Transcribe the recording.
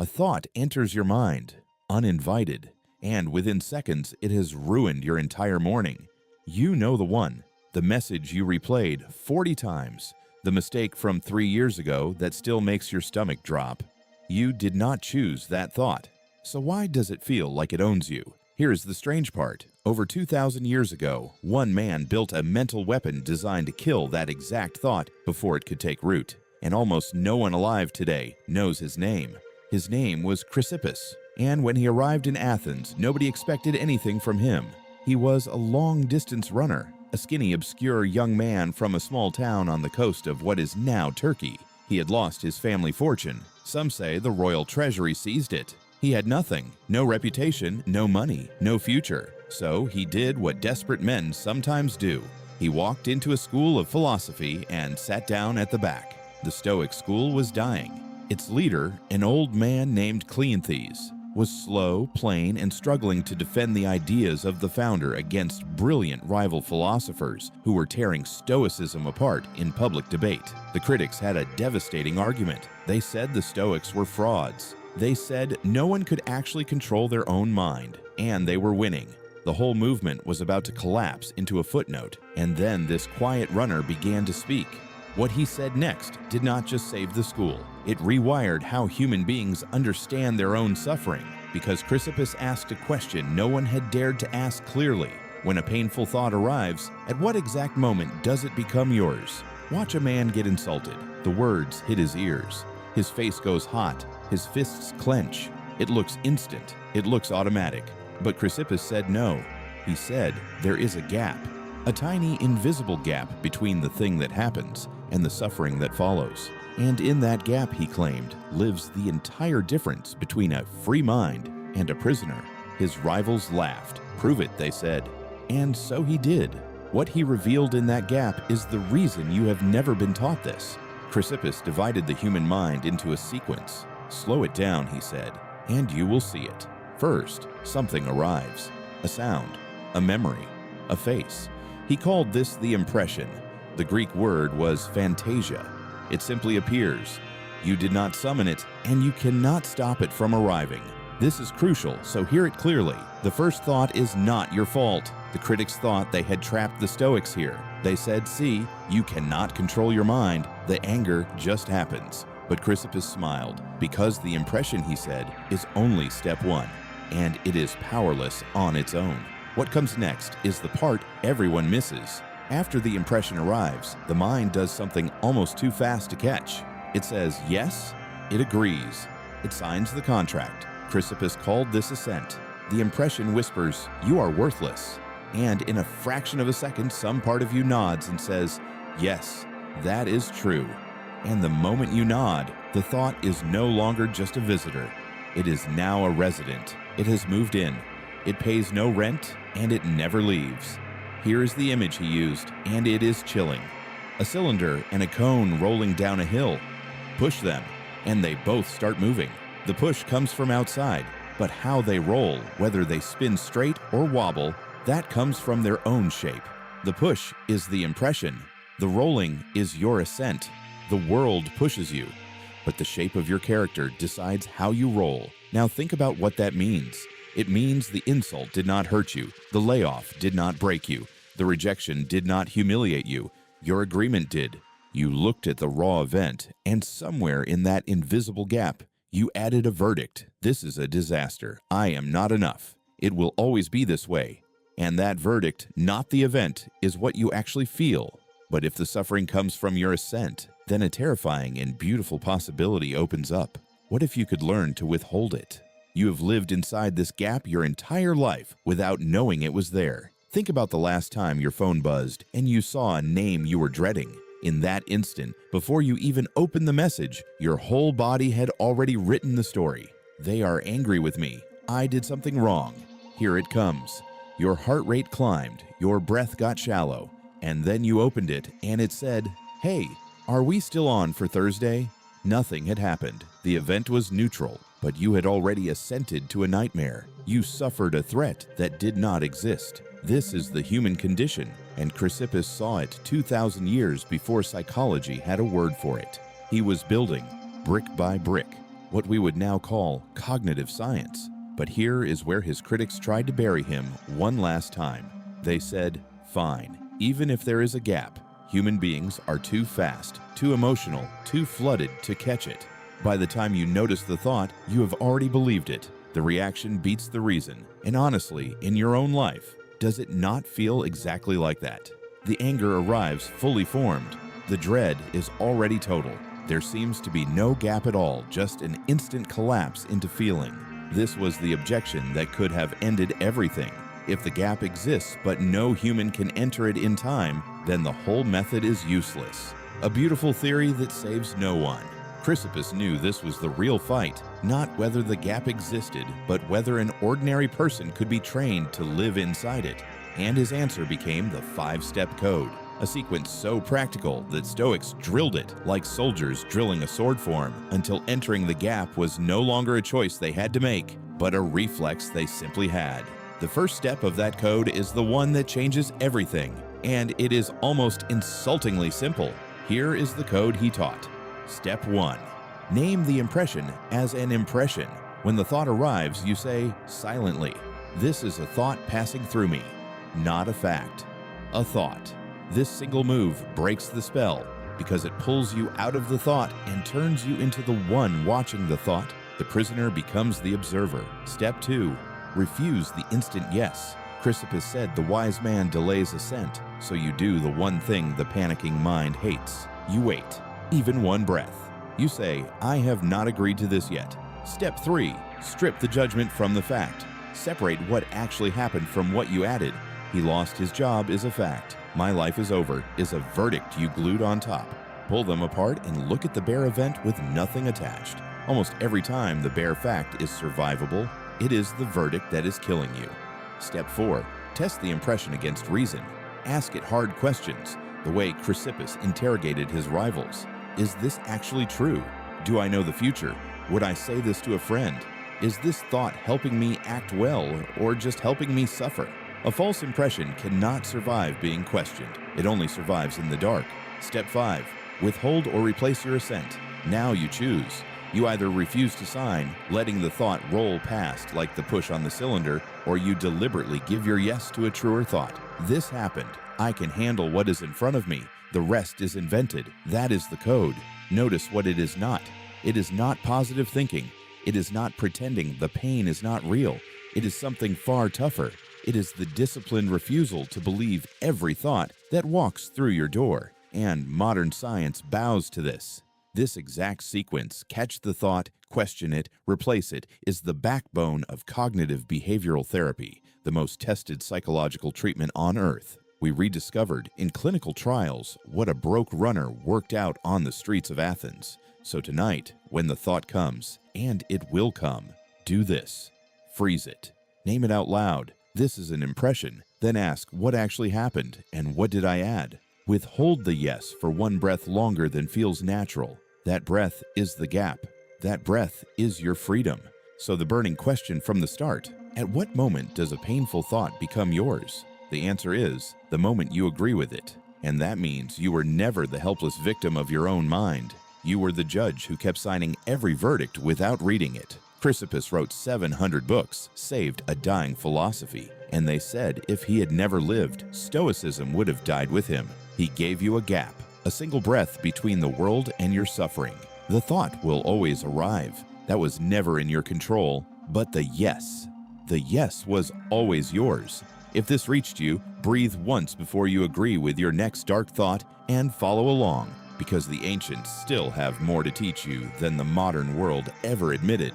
A thought enters your mind, uninvited, and within seconds it has ruined your entire morning. You know the one, the message you replayed 40 times, the mistake from 3 years ago that still makes your stomach drop. You did not choose that thought. So why does it feel like it owns you? Here's the strange part. Over 2,000 years ago, one man built a mental weapon designed to kill that exact thought before it could take root. And almost no one alive today knows his name. His name was Chrysippus. And when he arrived in Athens, nobody expected anything from him. He was a long-distance runner, a skinny, obscure young man from a small town on the coast of what is now Turkey. He had lost his family fortune. Some say the royal treasury seized it. He had nothing, no reputation, no money, no future. So he did what desperate men sometimes do. He walked into a school of philosophy and sat down at the back. The Stoic school was dying. Its leader, an old man named Cleanthes, was slow, plain, and struggling to defend the ideas of the founder against brilliant rival philosophers who were tearing Stoicism apart in public debate. The critics had a devastating argument. They said the Stoics were frauds. They said no one could actually control their own mind, and they were winning. The whole movement was about to collapse into a footnote, and then this quiet runner began to speak. What he said next did not just save the school. It rewired how human beings understand their own suffering, because Chrysippus asked a question no one had dared to ask clearly. When a painful thought arrives, at what exact moment does it become yours? Watch a man get insulted. The words hit his ears. His face goes hot. His fists clench. It looks instant. It looks automatic. But Chrysippus said no. He said there is a gap. A tiny, invisible gap between the thing that happens and the suffering that follows. And in that gap, he claimed, lives the entire difference between a free mind and a prisoner. His rivals laughed. Prove it, they said. And so he did. What he revealed in that gap is the reason you have never been taught this. Chrysippus divided the human mind into a sequence. Slow it down, he said, and you will see it. First, something arrives. A sound, a memory, a face. He called this the impression. The Greek word was phantasia. It simply appears. You did not summon it, and you cannot stop it from arriving. This is crucial, so hear it clearly. The first thought is not your fault. The critics thought they had trapped the Stoics here. They said, see, you cannot control your mind. The anger just happens. But Chrysippus smiled, because the impression, he said, is only step one, and it is powerless on its own. What comes next is the part everyone misses. After the impression arrives, the mind does something almost too fast to catch. It says yes, it agrees, it signs the contract. Chrysippus called this assent. The impression whispers, you are worthless. And in a fraction of a second, some part of you nods and says, yes, that is true. And the moment you nod, the thought is no longer just a visitor. It is now a resident. It has moved in. It pays no rent, and it never leaves. Here is the image he used, and it is chilling. A cylinder and a cone rolling down a hill. Push them, and they both start moving. The push comes from outside, but how they roll, whether they spin straight or wobble, that comes from their own shape. The push is the impression. The rolling is your ascent. The world pushes you, but the shape of your character decides how you roll. Now think about what that means. It means the insult did not hurt you. The layoff did not break you. The rejection did not humiliate you. Your agreement did. You looked at the raw event, and somewhere in that invisible gap, you added a verdict. This is a disaster. I am not enough. It will always be this way. And that verdict, not the event, is what you actually feel. But if the suffering comes from your ascent, then a terrifying and beautiful possibility opens up. What if you could learn to withhold it? You have lived inside this gap your entire life without knowing it was there. Think about the last time your phone buzzed and you saw a name you were dreading. In that instant, before you even opened the message, your whole body had already written the story. They are angry with me. I did something wrong. Here it comes. Your heart rate climbed, your breath got shallow, and then you opened it and it said, hey, are we still on for Thursday? Nothing had happened. The event was neutral, but you had already assented to a nightmare. You suffered a threat that did not exist. This is the human condition, and Chrysippus saw it 2,000 years before psychology had a word for it. He was building, brick by brick, what we would now call cognitive science. But here is where his critics tried to bury him one last time. They said, fine, even if there is a gap, human beings are too fast, too emotional, too flooded to catch it. By the time you notice the thought, you have already believed it. The reaction beats the reason. And honestly, in your own life, does it not feel exactly like that? The anger arrives fully formed. The dread is already total. There seems to be no gap at all, just an instant collapse into feeling. This was the objection that could have ended everything. If the gap exists but no human can enter it in time, then the whole method is useless. A beautiful theory that saves no one. Chrysippus knew this was the real fight, not whether the gap existed, but whether an ordinary person could be trained to live inside it. And his answer became the 5-step code, a sequence so practical that Stoics drilled it like soldiers drilling a sword form until entering the gap was no longer a choice they had to make, but a reflex they simply had. The first step of that code is the one that changes everything, and it is almost insultingly simple. Here is the code he taught. Step 1. Name the impression as an impression. When the thought arrives, you say silently, "This is a thought passing through me," not a fact. A thought. This single move breaks the spell because it pulls you out of the thought and turns you into the one watching the thought. The prisoner becomes the observer. Step 2. Refuse the instant yes. Chrysippus said the wise man delays assent, so you do the one thing the panicking mind hates. You wait, even one breath. You say, "I have not agreed to this yet." Step 3. Strip the judgment from the fact. Separate what actually happened from what you added. "He lost his job" is a fact. "My life is over" is a verdict you glued on top. Pull them apart and look at the bare event with nothing attached. Almost every time the bare fact is survivable, it is the verdict that is killing you. Step 4. Test the impression against reason. Ask it hard questions, the way Chrysippus interrogated his rivals. Is this actually true? Do I know the future? Would I say this to a friend? Is this thought helping me act well or just helping me suffer? A false impression cannot survive being questioned. It only survives in the dark. Step 5. Withhold or replace your assent. Now you choose. You either refuse to sign, letting the thought roll past like the push on the cylinder, or you deliberately give your yes to a truer thought. This happened. I can handle what is in front of me. The rest is invented. That is the code. Notice what it is not. It is not positive thinking. It is not pretending the pain is not real. It is something far tougher. It is the disciplined refusal to believe every thought that walks through your door. And modern science bows to this. This exact sequence, catch the thought, question it, replace it, is the backbone of cognitive behavioral therapy, the most tested psychological treatment on earth. We rediscovered in clinical trials what a broke runner worked out on the streets of Athens. So tonight, when the thought comes, and it will come, do this. Freeze it. Name it out loud. This is an impression. Then ask, what actually happened and what did I add? Withhold the yes for one breath longer than feels natural. That breath is the gap. That breath is your freedom. So the burning question from the start, at what moment does a painful thought become yours? The answer is the moment you agree with it. And that means you were never the helpless victim of your own mind. You were the judge who kept signing every verdict without reading it. Chrysippus wrote 700 books, saved a dying philosophy, and they said if he had never lived, Stoicism would have died with him. He gave you a gap, a single breath between the world and your suffering. The thought will always arrive. That was never in your control, but the yes was always yours. If this reached you, breathe once before you agree with your next dark thought and follow along, because the ancients still have more to teach you than the modern world ever admitted.